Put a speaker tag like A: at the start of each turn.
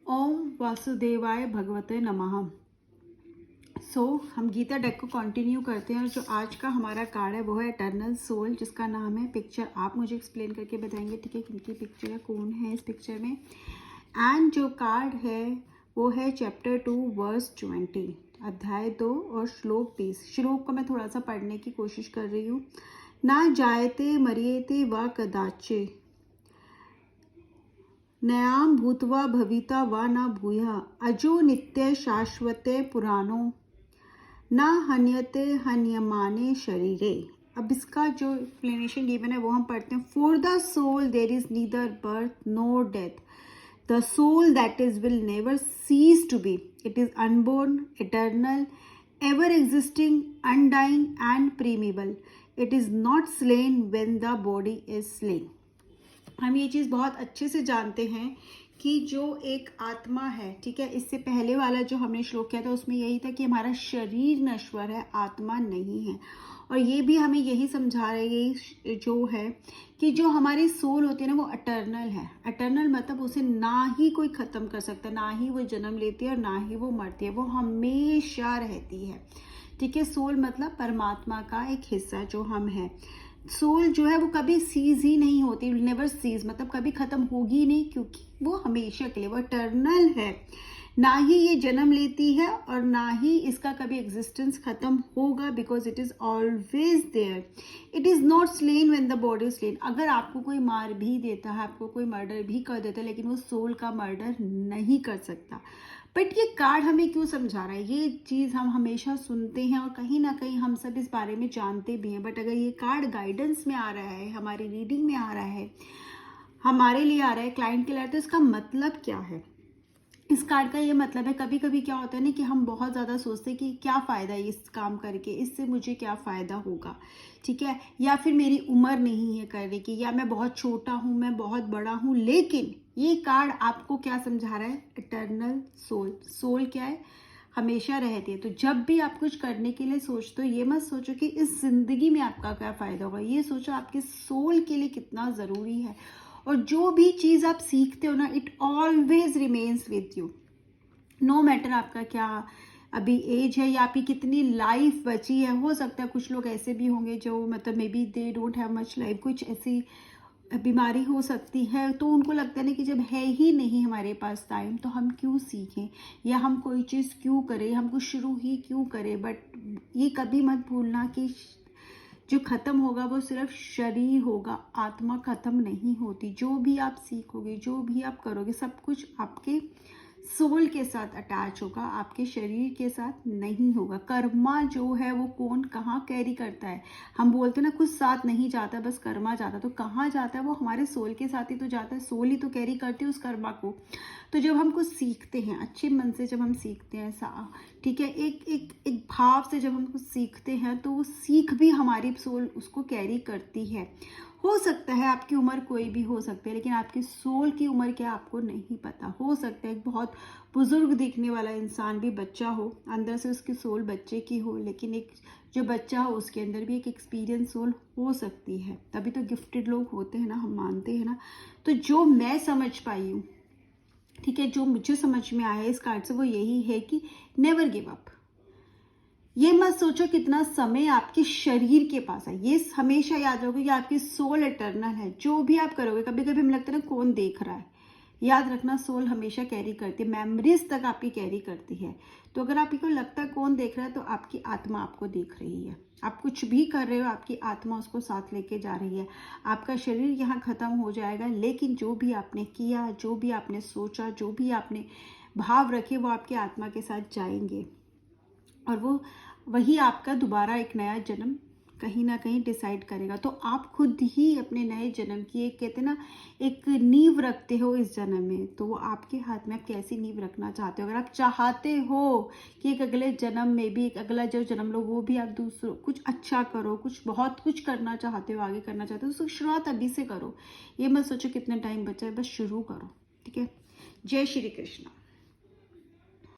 A: ओम वासुदेवाय भगवते नमः। हम गीता डेक को कंटिन्यू करते हैं और जो आज का हमारा कार्ड है वो है इटर्नल सोल, जिसका नाम है पिक्चर। आप मुझे एक्सप्लेन करके बताएंगे, ठीक है, किनकी पिक्चर है, कौन है इस पिक्चर में। एंड जो कार्ड है वो है चैप्टर 2 वर्स 20, अध्याय 2 और श्लोक 20। श्लोक को मैं थोड़ा सा पढ़ने की कोशिश कर रही हूँ। ना जायते मरियते व कदाचे नयाम भूतवा भविता व न भूया अजो नित्य शाश्वते पुराणो न हन्यते हन्यमाने शरीरे। अब इसका जो एक्सप्लेनेशन गिवन है वो हम पढ़ते हैं। For the soul there is neither birth no death, the soul that is will never cease to be, it is unborn, eternal, ever existing, undying and primeval, it is not slain when the body is slain. हम ये चीज़ बहुत अच्छे से जानते हैं कि जो एक आत्मा है, ठीक है, इससे पहले वाला जो हमने श्लोक किया था उसमें यही था कि हमारा शरीर नश्वर है, आत्मा नहीं है। और ये भी हमें यही समझा रही जो है कि जो हमारी सोल होती है ना वो अटर्नल है। अटर्नल मतलब उसे ना ही कोई ख़त्म कर सकता, ना ही वो जन्म लेती है और ना ही वो मरती है, वो हमेशा रहती है, ठीक है। सोल मतलब परमात्मा का एक हिस्सा जो हम हैं। सोल जो है वो कभी सीज ही नहीं होती, नेवर सीज मतलब कभी खत्म होगी नहीं, क्योंकि वो हमेशा के लिए वो इटर्नल है। ना ही ये जन्म लेती है और ना ही इसका कभी एग्जिस्टेंस खत्म होगा, because it is always there. It is not slain when the body slain. अगर आपको कोई मार भी देता है, आपको कोई मर्डर भी कर देता है, लेकिन वो सोल का मर्डर नहीं कर सकता। बट ये कार्ड हमें क्यों समझा रहा है? ये चीज़ हम हमेशा सुनते हैं और कहीं ना कहीं हम सब इस बारे में जानते भी हैं। बट अगर ये कार्ड गाइडेंस में आ रहा है, हमारी रीडिंग में आ रहा है, हमारे लिए आ रहा है, क्लाइंट के लिए, तो इसका मतलब क्या है? इस कार्ड का ये मतलब है, कभी कभी क्या होता है ना कि हम बहुत ज़्यादा सोचते हैं कि क्या फ़ायदा है इस काम करके, इससे मुझे क्या फ़ायदा होगा, ठीक है, या फिर मेरी उम्र नहीं है करने की, या मैं बहुत छोटा हूँ, मैं बहुत बड़ा हूँ। लेकिन ये कार्ड आपको क्या समझा रहा है? Eternal soul. सोल क्या है? हमेशा रहती है। तो जब भी आप कुछ करने के लिए सोचते हो, ये मत सोचो कि इस जिंदगी में आपका क्या फ़ायदा होगा, ये सोचो आपके सोल के लिए कितना ज़रूरी है। और जो भी चीज़ आप सीखते हो ना, it always remains with you, no matter आपका क्या अभी एज है या आपकी कितनी लाइफ बची है। हो सकता है कुछ लोग ऐसे भी होंगे जो मतलब may be they don't have much life, कुछ ऐसी बीमारी हो सकती है, तो उनको लगता है ना कि जब है ही नहीं हमारे पास टाइम तो हम क्यों सीखें या हम कोई चीज़ क्यों करें, हम कुछ शुरू ही क्यों करें। बट ये कभी मत भूलना कि जो ख़त्म होगा वो सिर्फ शरीर होगा, आत्मा ख़त्म नहीं होती। जो भी आप सीखोगे, जो भी आप करोगे, सब कुछ आपके सोल के साथ अटैच होगा, आपके शरीर के साथ नहीं होगा। कर्मा जो है वो कौन कहाँ कैरी करता है? हम बोलते हैं ना कुछ साथ नहीं जाता, बस कर्मा जाता। तो कहाँ जाता है? वो हमारे सोल के साथ ही तो जाता है, सोल ही तो कैरी करती है उस कर्मा को। तो जब हम कुछ सीखते हैं अच्छे मन से, जब हम सीखते हैं ठीक है, एक भाव से जब हम कुछ सीखते हैं, तो वो सीख भी हमारी सोल उसको कैरी करती है। हो सकता है आपकी उम्र कोई भी हो सकती है, लेकिन आपकी सोल की उम्र क्या आपको नहीं पता। हो सकता है एक बहुत बुजुर्ग दिखने वाला इंसान भी बच्चा हो, अंदर से उसकी सोल बच्चे की हो, लेकिन एक जो बच्चा हो उसके अंदर भी एक एक्सपीरियंस सोल हो सकती है। तभी तो गिफ्टेड लोग होते हैं ना, हम मानते हैं ना। तो जो मैं समझ पाई हूँ, ठीक है, जो मुझे समझ में आया इस कार्ड से, वो यही है कि नेवर गिव अप। ये मत सोचो कितना समय आपके शरीर के पास है, ये हमेशा याद रखो कि आपकी सोल इटर्नल है। जो भी आप करोगे, कभी कभी हमें लगता है ना कौन देख रहा है, याद रखना सोल हमेशा कैरी करती है, मेमोरीज तक आपकी कैरी करती है। तो अगर आपको लगता है कौन देख रहा है, तो आपकी आत्मा आपको देख रही है। आप कुछ भी कर रहे हो, आपकी आत्मा उसको साथ लेके जा रही है। आपका शरीर यहाँ खत्म हो जाएगा, लेकिन जो भी आपने किया, जो भी आपने सोचा, जो भी आपने भाव रखे, वो आपकी आत्मा के साथ जाएंगे और वो वही आपका दोबारा एक नया जन्म कहीं ना कहीं डिसाइड करेगा। तो आप खुद ही अपने नए जन्म की एक, कहते ना, एक नींव रखते हो इस जन्म में। तो वो आपके हाथ में, आप कैसी नींव रखना चाहते हो। अगर आप चाहते हो कि एक अगले जन्म में भी, एक अगला जो जन्म लो वो भी आप दूसरों कुछ अच्छा करो, कुछ बहुत कुछ करना चाहते हो, आगे करना चाहते हो, तो शुरुआत अभी से करो। ये मत सोचो कितना टाइम बचा है, बस शुरू करो, ठीक है। जय श्री कृष्ण।